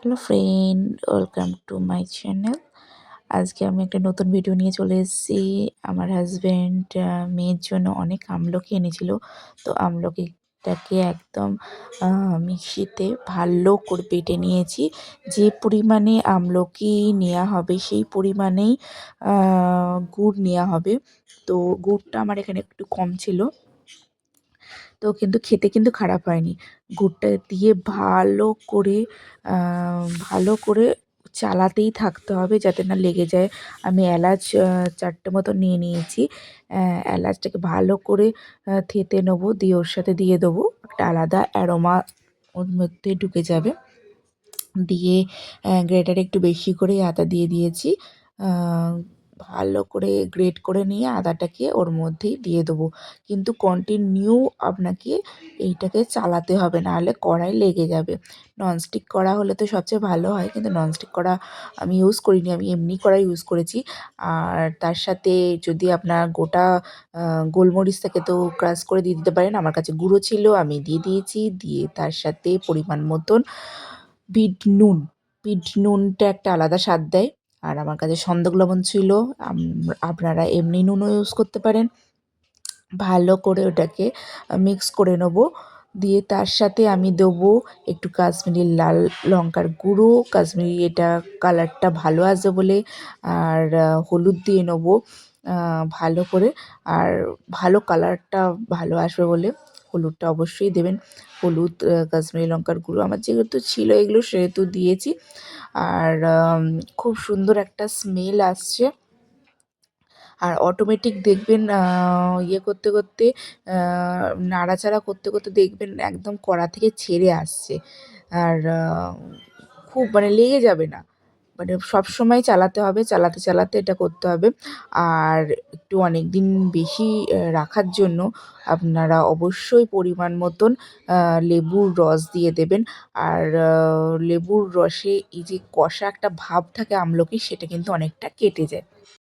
Hello friend, welcome to my channel. আজকে আমি একটা নতুন ভিডিও নিয়ে চলে এসেছি। আমার হাজব্যান্ড মেয়ের জন্য অনেক আমলকি এনেছিল। তো আমলকিটাকে একদম মিক্সিতে ভালো করে বেটে নিয়েছি। যে পরিমাণে আমলকি নেওয়া হবে সেই পরিমাণেই গুড় নেওয়া হবে। তো গুড়টা আমার এখানে একটু কম ছিল, তো কিন্তু খেতে কিন্তু খারাপ হয়নি। গুড়টা দিয়ে ভালো করে চালাতেই থাকতে হবে যাতে না লেগে যায়। আমি এলাচ ৪টে মতো নিয়ে নিয়েছি। এলাচটাকে ভালো করে থেঁতে নেবো, দিয়ে ওর সাথে দিয়ে দেবো। একটা আলাদা অ্যারোমা ওর মধ্যে ঢুকে যাবে। দিয়ে গ্রেটারে একটু বেশি করেই আদা দিয়ে দিয়েছি। ভালো করে গ্রেট করে নিয়ে আদাটাকে ওর মধ্যেই দিয়ে দেবো। কিন্তু কন্টিনিউ আপনাকে এইটাকে চালাতে হবে, নাহলে কড়াই লেগে যাবে। ননস্টিক কড়া হলে তো সবচেয়ে ভালো হয়, কিন্তু ননস্টিক কড়া আমি ইউজ করিনি, আমি এমনি কড়াই ইউজ করেছি। আর তার সাথে যদি আপনার গোটা গোলমরিচ থাকে তো ক্রাশ করে দিয়ে দিতে পারেন। আমার কাছে গুঁড়ো ছিল, আমি দিয়ে দিয়েছি। দিয়ে তার সাথে পরিমাণ মতন বিট নুন। বিট নুনটা একটা আলাদা স্বাদ দেয়। আর আমার কাছে সন্দক লবণ ছিল, আপনারা এমনি নুনও ইউজ করতে পারেন। ভালো করে ওটাকে মিক্স করে নেব। দিয়ে তার সাথে আমি দেবো একটু কাশ্মীরি লাল লঙ্কার গুঁড়ো, কাশ্মীরি এটা কালারটা ভালো আসবে বলে। আর হলুদ দিয়ে নেব ভালো করে। আর ভালো কালারটা ভালো আসবে বলে হলুদটা অবশ্যই দেবেন। হলুদ, কাশ্মীরি লঙ্কার গুঁড়ো আমার যেহেতু ছিল এগুলো সেহেতু দিয়েছি। আর খুব সুন্দর একটা স্মেল আসছে। আর অটোমেটিক দেখবেন ইয়ে করতে করতে নাড়াচাড়া করতে করতে দেখবেন একদম কড়া থেকে ছেড়ে আসছে। আর খুব মানে লেগে যাবে না, মানে সবসময় চালাতে হবে, চালাতে চালাতে এটা করতে হবে। আর একটু অনেক দিন বেশি রাখার জন্য আপনারা অবশ্যই পরিমাণ মতন লেবুর রস দিয়ে দেবেন। আর লেবুর রসে এই যে কষা একটা ভাব থাকে আমলকির, সেটা কিন্তু অনেকটা কেটে যায়।